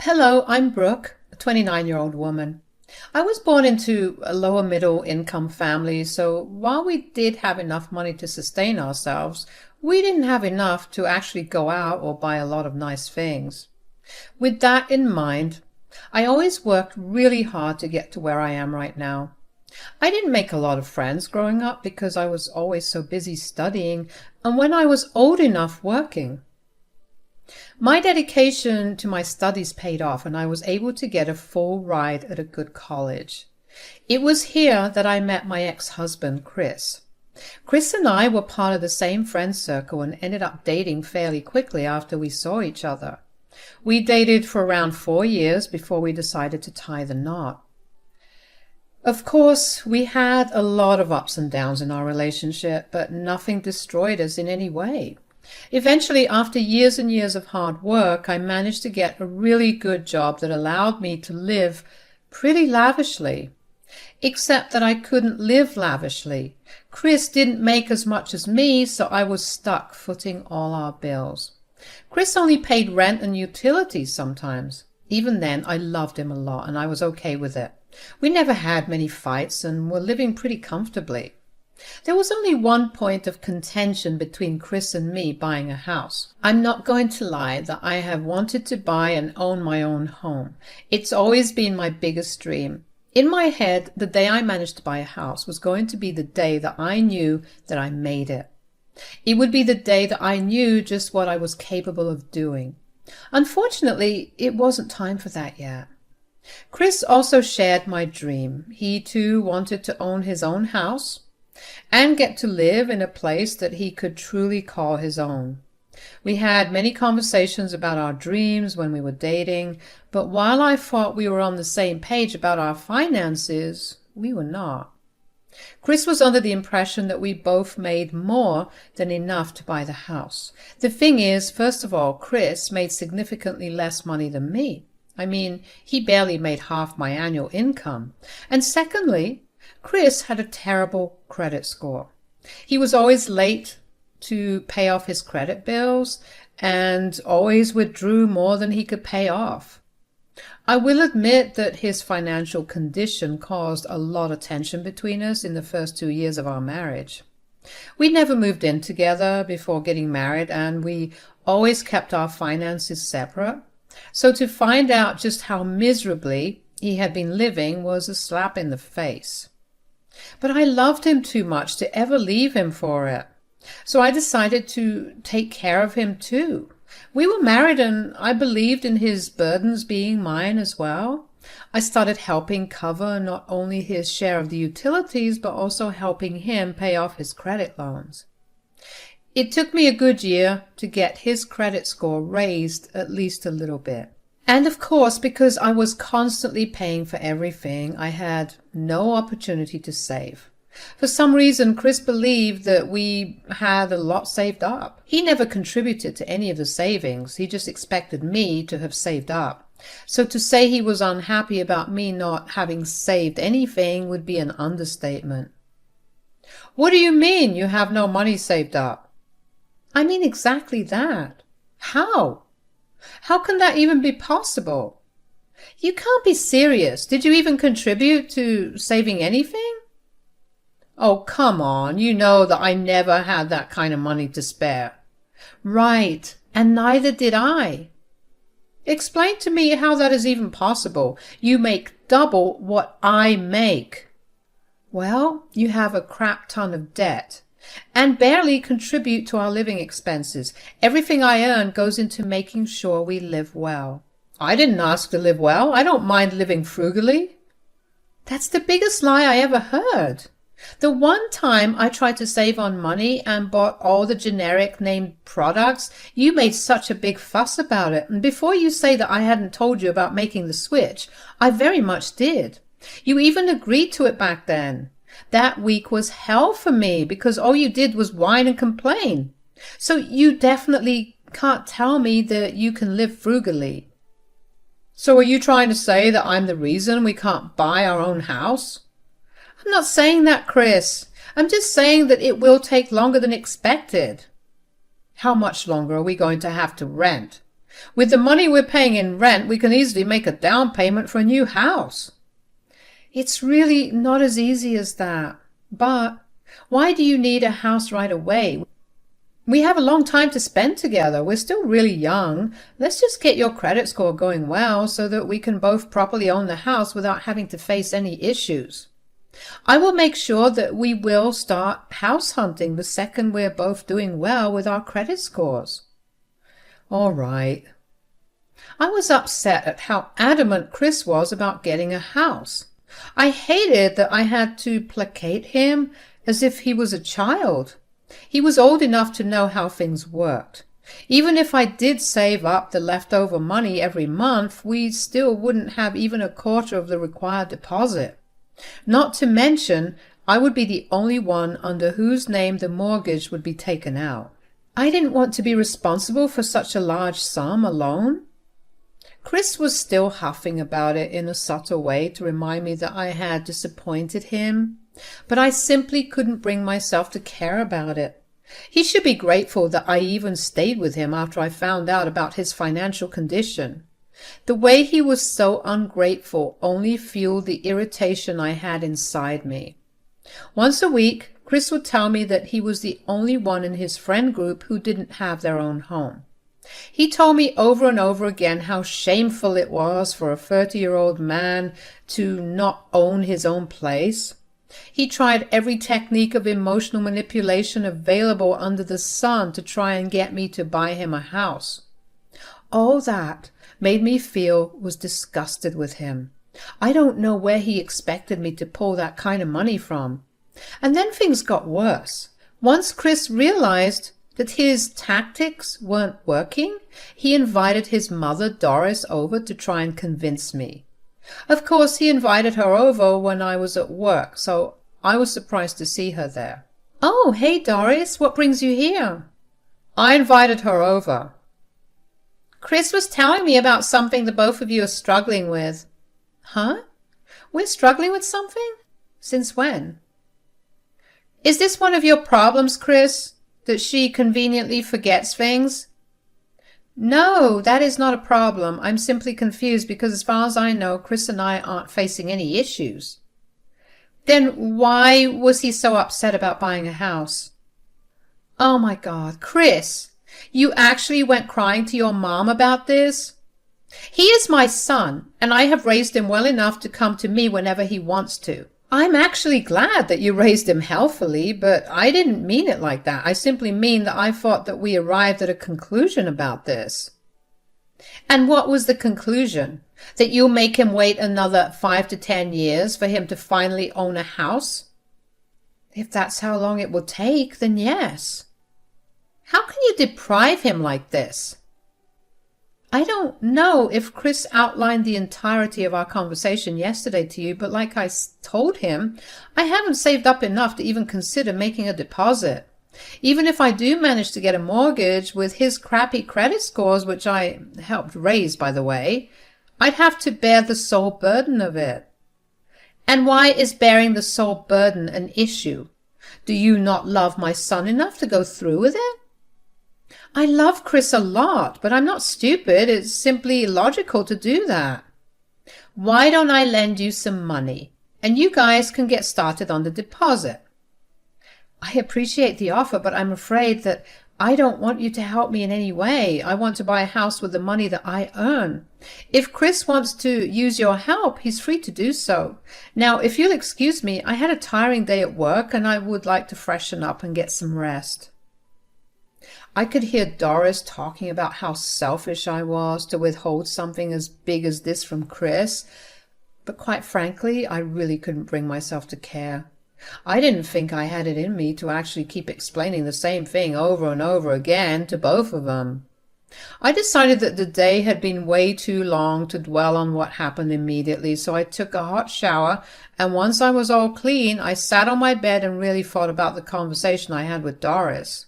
Hello, I'm Brooke, a 29-year-old woman. I was born into a lower middle income family, so while we did have enough money to sustain ourselves, we didn't have enough to actually go out or buy a lot of nice things. With that in mind, I always worked really hard to get to where I am right now. I didn't make a lot of friends growing up because I was always so busy studying and when I was old enough working. My dedication to my studies paid off and I was able to get a full ride at a good college. It was here that I met my ex-husband, Chris. Chris and I were part of the same friend circle and ended up dating fairly quickly after we saw each other. We dated for around 4 years before we decided to tie the knot. Of course, we had a lot of ups and downs in our relationship, but nothing destroyed us in any way. Eventually, after years and years of hard work, I managed to get a really good job that allowed me to live pretty lavishly. Except that I couldn't live lavishly. Chris didn't make as much as me, so I was stuck footing all our bills. Chris only paid rent and utilities sometimes. Even then, I loved him a lot and I was okay with it. We never had many fights and were living pretty comfortably. There was only one point of contention between Chris and me buying a house. I'm not going to lie that I have wanted to buy and own my own home. It's always been my biggest dream. In my head, the day I managed to buy a house was going to be the day that I knew that I made it. It would be the day that I knew just what I was capable of doing. Unfortunately, it wasn't time for that yet. Chris also shared my dream. He too wanted to own his own house and get to live in a place that he could truly call his own. We had many conversations about our dreams when we were dating, but while I thought we were on the same page about our finances, we were not. Chris was under the impression that we both made more than enough to buy the house. The thing is, first of all, Chris made significantly less money than me. I mean, he barely made half my annual income. And secondly, Chris had a terrible credit score. He was always late to pay off his credit bills and always withdrew more than he could pay off. I will admit that his financial condition caused a lot of tension between us in the first 2 years of our marriage. We never moved in together before getting married and we always kept our finances separate. So to find out just how miserably he had been living was a slap in the face. But I loved him too much to ever leave him for it. So I decided to take care of him too. We were married and I believed in his burdens being mine as well. I started helping cover not only his share of the utilities, but also helping him pay off his credit loans. It took me a good year to get his credit score raised at least a little bit. And of course, because I was constantly paying for everything, I had no opportunity to save. For some reason, Chris believed that we had a lot saved up. He never contributed to any of the savings. He just expected me to have saved up. So to say he was unhappy about me not having saved anything would be an understatement. What do you mean you have no money saved up? I mean exactly that. How? How can that even be possible? You can't be serious. Did you even contribute to saving anything? Oh, come on. You know that I never had that kind of money to spare. Right, and neither did I. Explain to me how that is even possible. You make double what I make. Well, you have a crap ton of debt and barely contribute to our living expenses. Everything I earn goes into making sure we live well. I didn't ask to live well. I don't mind living frugally. That's the biggest lie I ever heard. The one time I tried to save on money and bought all the generic named products, you made such a big fuss about it. And before you say that I hadn't told you about making the switch, I very much did. You even agreed to it back then. That week was hell for me because all you did was whine and complain. So you definitely can't tell me that you can live frugally. So are you trying to say that I'm the reason we can't buy our own house? I'm not saying that, Chris. I'm just saying that it will take longer than expected. How much longer are we going to have to rent? With the money we're paying in rent, we can easily make a down payment for a new house. It's really not as easy as that. But why do you need a house right away? We have a long time to spend together. We're still really young. Let's just get your credit score going well so that we can both properly own the house without having to face any issues. I will make sure that we will start house hunting the second we're both doing well with our credit scores. All right. I was upset at how adamant Chris was about getting a house. I hated that I had to placate him as if he was a child. He was old enough to know how things worked. Even if I did save up the leftover money every month, we still wouldn't have even a quarter of the required deposit. Not to mention, I would be the only one under whose name the mortgage would be taken out. I didn't want to be responsible for such a large sum alone. Chris was still huffing about it in a subtle way to remind me that I had disappointed him, but I simply couldn't bring myself to care about it. He should be grateful that I even stayed with him after I found out about his financial condition. The way he was so ungrateful only fueled the irritation I had inside me. Once a week, Chris would tell me that he was the only one in his friend group who didn't have their own home. He told me over and over again how shameful it was for a 30-year-old man to not own his own place. He tried every technique of emotional manipulation available under the sun to try and get me to buy him a house. All that made me feel was disgusted with him. I don't know where he expected me to pull that kind of money from. And then things got worse. Once Chris realized that his tactics weren't working, he invited his mother, Doris, over to try and convince me. Of course, he invited her over when I was at work, so I was surprised to see her there. "Oh, hey, Doris, what brings you here?" "I invited her over." "Chris was telling me about something the both of you are struggling with." "Huh? We're struggling with something? Since when?" "Is this one of your problems, Chris? That she conveniently forgets things?" "No, that is not a problem. I'm simply confused because as far as I know, Chris and I aren't facing any issues." "Then why was he so upset about buying a house?" "Oh my God, Chris, you actually went crying to your mom about this?" "He is my son, and I have raised him well enough to come to me whenever he wants to." "I'm actually glad that you raised him healthily, but I didn't mean it like that. I simply mean that I thought that we arrived at a conclusion about this." "And what was the conclusion? That you'll make him wait another 5 to 10 years for him to finally own a house?" "If that's how long it will take, then yes." "How can you deprive him like this?" I don't know if Chris outlined the entirety of our conversation yesterday to you, but like I told him, I haven't saved up enough to even consider making a deposit. Even if I do manage to get a mortgage with his crappy credit scores, which I helped raise, by the way, I'd have to bear the sole burden of it. And why is bearing the sole burden an issue? Do you not love my son enough to go through with it? I love Chris a lot, but I'm not stupid. It's simply logical to do that. Why don't I lend you some money, and you guys can get started on the deposit? I appreciate the offer, but I'm afraid that I don't want you to help me in any way. I want to buy a house with the money that I earn. If Chris wants to use your help, he's free to do so. Now, if you'll excuse me, I had a tiring day at work, and I would like to freshen up and get some rest. I could hear Doris talking about how selfish I was to withhold something as big as this from Chris, but quite frankly, I really couldn't bring myself to care. I didn't think I had it in me to actually keep explaining the same thing over and over again to both of them. I decided that the day had been way too long to dwell on what happened immediately, so I took a hot shower, and once I was all clean, I sat on my bed and really thought about the conversation I had with Doris.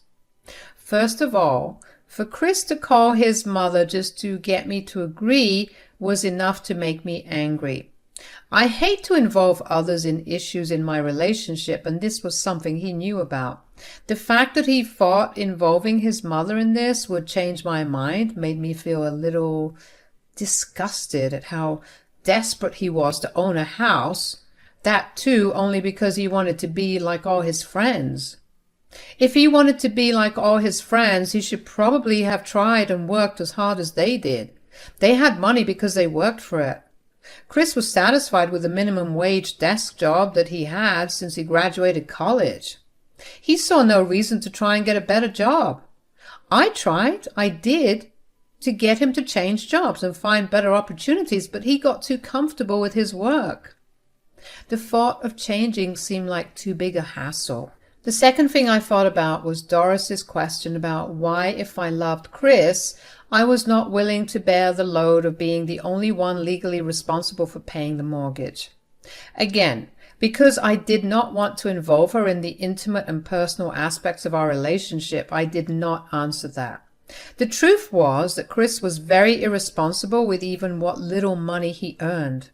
First of all, for Chris to call his mother just to get me to agree was enough to make me angry. I hate to involve others in issues in my relationship, and this was something he knew about. The fact that he thought involving his mother in this would change my mind made me feel a little disgusted at how desperate he was to own a house, that too only because he wanted to be like all his friends. If he wanted to be like all his friends, he should probably have tried and worked as hard as they did. They had money because they worked for it. Chris was satisfied with the minimum wage desk job that he had since he graduated college. He saw no reason to try and get a better job. I did, to get him to change jobs and find better opportunities, but he got too comfortable with his work. The thought of changing seemed like too big a hassle. The second thing I thought about was Doris's question about why, if I loved Chris, I was not willing to bear the load of being the only one legally responsible for paying the mortgage. Again, because I did not want to involve her in the intimate and personal aspects of our relationship, I did not answer that. The truth was that Chris was very irresponsible with even what little money he earned.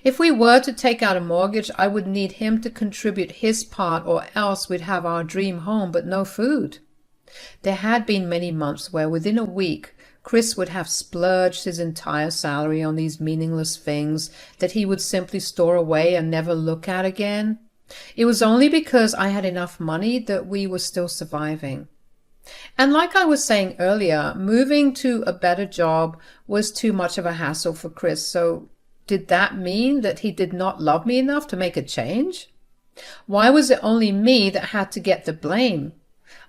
If we were to take out a mortgage, I would need him to contribute his part, or else we'd have our dream home but no food. There had been many months where within a week Chris would have splurged his entire salary on these meaningless things that he would simply store away and never look at again. It was only because I had enough money that we were still surviving. And like I was saying earlier, moving to a better job was too much of a hassle for Chris, so did that mean that he did not love me enough to make a change? Why was it only me that had to get the blame?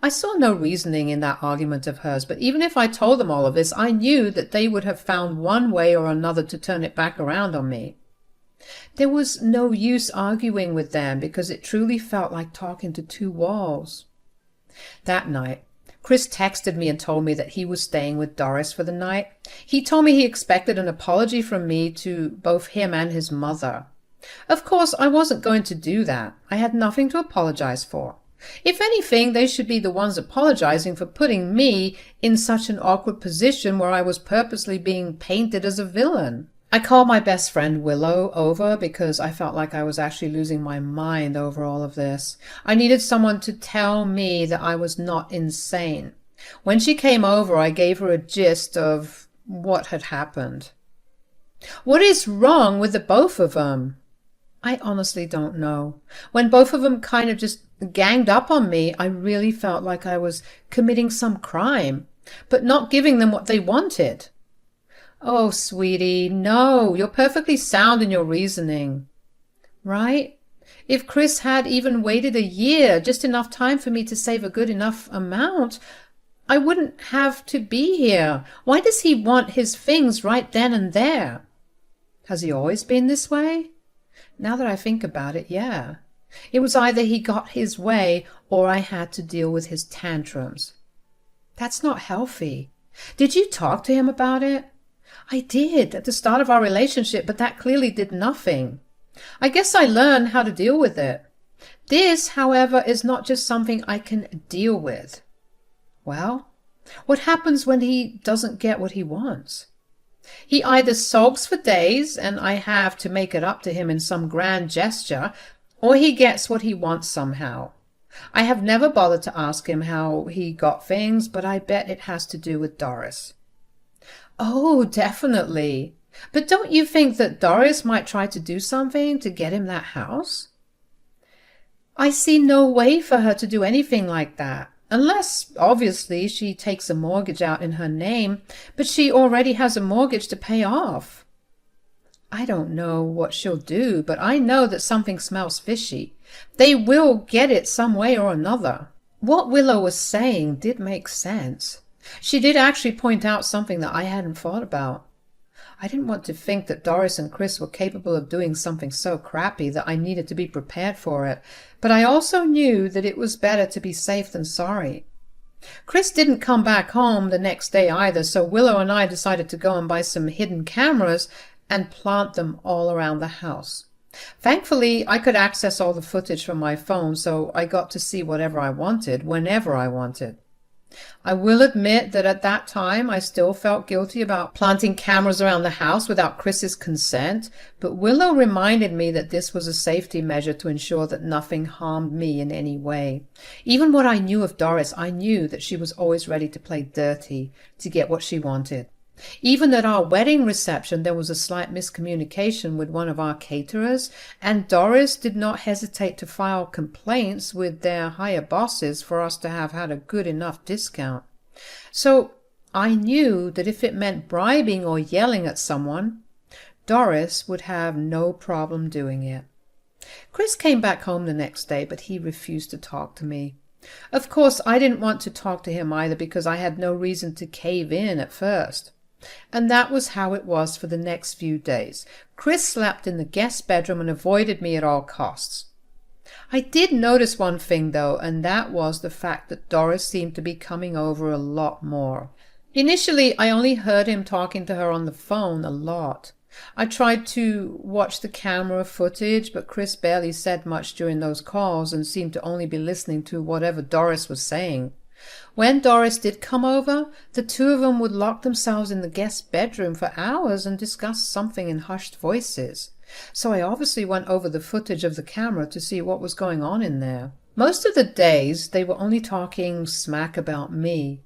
I saw no reasoning in that argument of hers, but even if I told them all of this, I knew that they would have found one way or another to turn it back around on me. There was no use arguing with them because it truly felt like talking to two walls. That night, Chris texted me and told me that he was staying with Doris for the night. He told me he expected an apology from me to both him and his mother. Of course, I wasn't going to do that. I had nothing to apologize for. If anything, they should be the ones apologizing for putting me in such an awkward position where I was purposely being painted as a villain. I called my best friend Willow over because I felt like I was actually losing my mind over all of this. I needed someone to tell me that I was not insane. When she came over, I gave her a gist of what had happened. What is wrong with the both of them? I honestly don't know. When both of them kind of just ganged up on me, I really felt like I was committing some crime, but not giving them what they wanted. Oh, sweetie, no, you're perfectly sound in your reasoning. Right? If Chris had even waited a year, just enough time for me to save a good enough amount, I wouldn't have to be here. Why does he want his things right then and there? Has he always been this way? Now that I think about it, yeah. It was either he got his way or I had to deal with his tantrums. That's not healthy. Did you talk to him about it? I did at the start of our relationship, but that clearly did nothing. I guess I learned how to deal with it. This, however, is not just something I can deal with. Well, what happens when he doesn't get what he wants? He either sulks for days, and I have to make it up to him in some grand gesture, or he gets what he wants somehow. I have never bothered to ask him how he got things, but I bet it has to do with Doris. Oh, definitely. But don't you think that Doris might try to do something to get him that house? I see no way for her to do anything like that. Unless, obviously, she takes a mortgage out in her name, but she already has a mortgage to pay off. I don't know what she'll do, but I know that something smells fishy. They will get it some way or another. What Willow was saying did make sense. She did actually point out something that I hadn't thought about. I didn't want to think that Doris and Chris were capable of doing something so crappy that I needed to be prepared for it, but I also knew that it was better to be safe than sorry. Chris didn't come back home the next day either, so Willow and I decided to go and buy some hidden cameras and plant them all around the house. Thankfully, I could access all the footage from my phone, so I got to see whatever I wanted, whenever I wanted. I will admit that at that time I still felt guilty about planting cameras around the house without Chris's consent, but Willow reminded me that this was a safety measure to ensure that nothing harmed me in any way. Even what I knew of Doris, I knew that she was always ready to play dirty to get what she wanted. Even at our wedding reception, there was a slight miscommunication with one of our caterers, and Doris did not hesitate to file complaints with their higher bosses for us to have had a good enough discount. So I knew that if it meant bribing or yelling at someone, Doris would have no problem doing it. Chris came back home the next day, but he refused to talk to me. Of course, I didn't want to talk to him either because I had no reason to cave in at first. And that was how it was for the next few days. Chris slept in the guest bedroom and avoided me at all costs. I did notice one thing, though, and that was the fact that Doris seemed to be coming over a lot more. Initially, I only heard him talking to her on the phone a lot. I tried to watch the camera footage, but Chris barely said much during those calls and seemed to only be listening to whatever Doris was saying. When Doris did come over, the two of them would lock themselves in the guest bedroom for hours and discuss something in hushed voices. So I obviously went over the footage of the camera to see what was going on in there. Most of the days, they were only talking smack about me.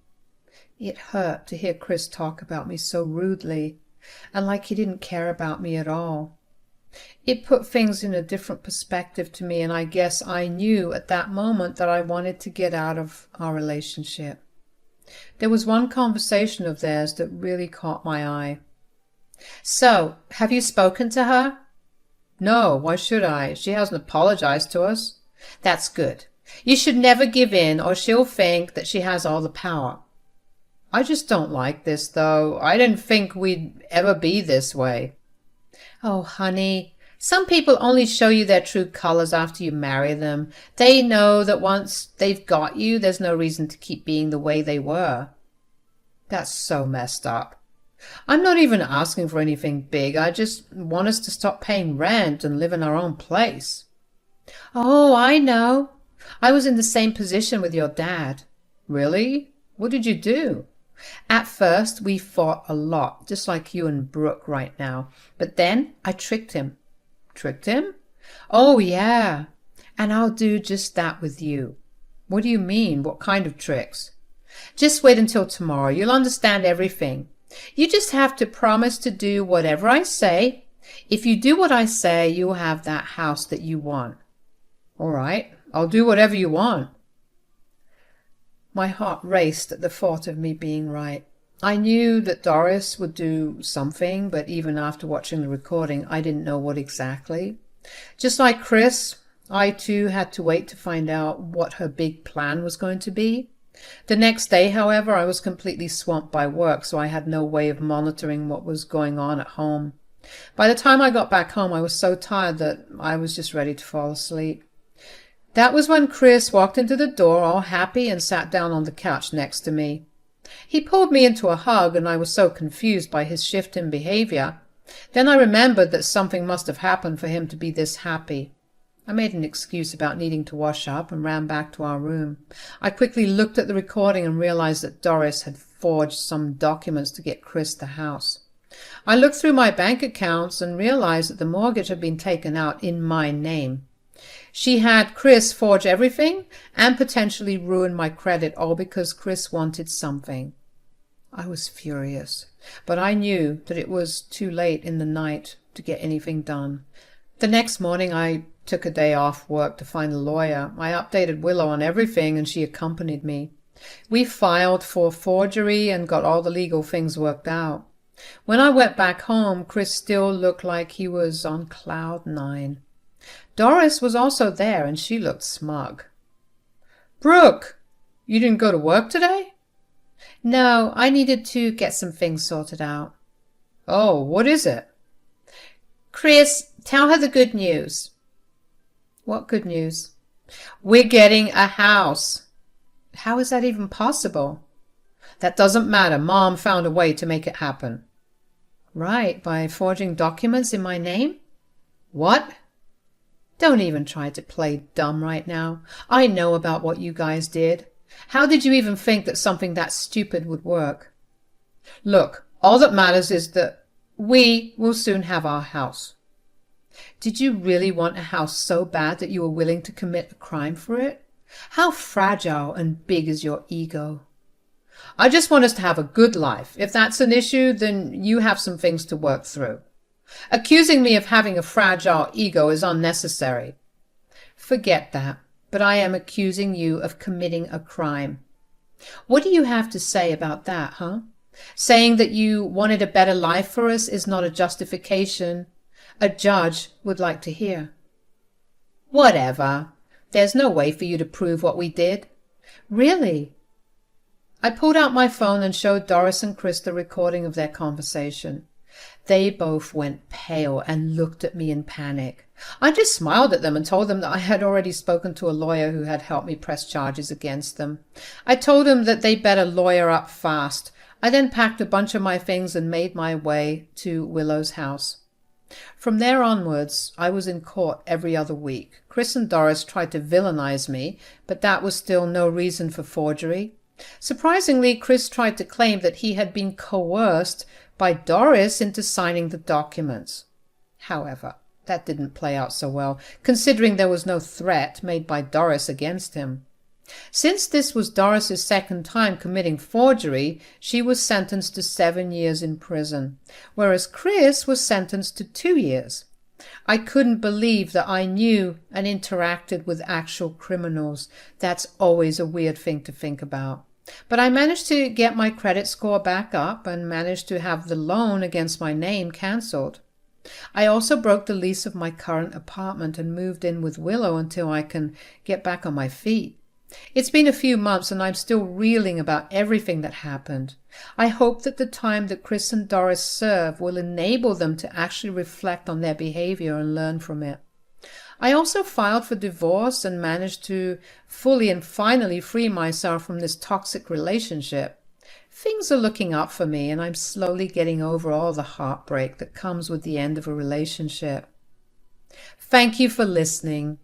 It hurt to hear Chris talk about me so rudely, and like he didn't care about me at all. It put things in a different perspective to me, and I guess I knew at that moment that I wanted to get out of our relationship. There was one conversation of theirs that really caught my eye. "So, have you spoken to her?" "No, why should I? She hasn't apologized to us." "That's good. You should never give in, or she'll think that she has all the power." "I just don't like this, though. I didn't think we'd ever be this way." "Oh, honey, some people only show you their true colors after you marry them. They know that once they've got you, there's no reason to keep being the way they were." That's so messed up. I'm not even asking for anything big. I just want us to stop paying rent and live in our own place. "Oh, I know. I was in the same position with your dad." "Really? What did you do?" "At first, we fought a lot, just like you and Brooke right now. But then I tricked him." "Tricked him?" "Oh, yeah. And I'll do just that with you." "What do you mean? What kind of tricks?" "Just wait until tomorrow. You'll understand everything. You just have to promise to do whatever I say. If you do what I say, you'll have that house that you want." "All right. I'll do whatever you want." My heart raced at the thought of me being right. I knew that Doris would do something, but even after watching the recording, I didn't know what exactly. Just like Chris, I too had to wait to find out what her big plan was going to be. The next day, however, I was completely swamped by work, so I had no way of monitoring what was going on at home. By the time I got back home, I was so tired that I was just ready to fall asleep. That was when Chris walked into the door all happy and sat down on the couch next to me. He pulled me into a hug, and I was so confused by his shift in behavior. Then I remembered that something must have happened for him to be this happy. I made an excuse about needing to wash up and ran back to our room. I quickly looked at the recording and realized that Doris had forged some documents to get Chris the house. I looked through my bank accounts and realized that the mortgage had been taken out in my name. She had Chris forge everything and potentially ruin my credit, all because Chris wanted something. I was furious, but I knew that it was too late in the night to get anything done. The next morning I took a day off work to find a lawyer. I updated Willow on everything and she accompanied me. We filed for forgery and got all the legal things worked out. When I went back home, Chris still looked like he was on cloud 9. Doris was also there, and she looked smug. "Brooke, you didn't go to work today?" "No, I needed to get some things sorted out." "Oh, what is it?" "Chris, tell her the good news." "What good news?" "We're getting a house." "How is that even possible?" "That doesn't matter. Mom found a way to make it happen." "Right, by forging documents in my name?" "What?" "Don't even try to play dumb right now. I know about what you guys did. How did you even think that something that stupid would work? Look, all that matters is that we will soon have our house. Did you really want a house so bad that you were willing to commit a crime for it? How fragile and big is your ego? I just want us to have a good life. If that's an issue, then you have some things to work through. Accusing me of having a fragile ego is unnecessary. Forget that, but I am accusing you of committing a crime. What do you have to say about that, huh? Saying that you wanted a better life for us is not a justification a judge would like to hear. Whatever. There's no way for you to prove what we did. Really? I pulled out my phone and showed Doris and Chris the recording of their conversation. They both went pale and looked at me in panic. I just smiled at them and told them that I had already spoken to a lawyer who had helped me press charges against them. I told them that they better lawyer up fast. I then packed a bunch of my things and made my way to Willow's house. From there onwards, I was in court every other week. Chris and Doris tried to villainize me, but that was still no reason for forgery. Surprisingly, Chris tried to claim that he had been coerced by Doris into signing the documents. However, that didn't play out so well, considering there was no threat made by Doris against him. Since this was Doris's second time committing forgery, she was sentenced to 7 years in prison, whereas Chris was sentenced to 2 years. I couldn't believe that I knew and interacted with actual criminals. That's always a weird thing to think about. But I managed to get my credit score back up and managed to have the loan against my name cancelled. I also broke the lease of my current apartment and moved in with Willow until I can get back on my feet. It's been a few months and I'm still reeling about everything that happened. I hope that the time that Chris and Doris serve will enable them to actually reflect on their behavior and learn from it. I also filed for divorce and managed to fully and finally free myself from this toxic relationship. Things are looking up for me and I'm slowly getting over all the heartbreak that comes with the end of a relationship. Thank you for listening.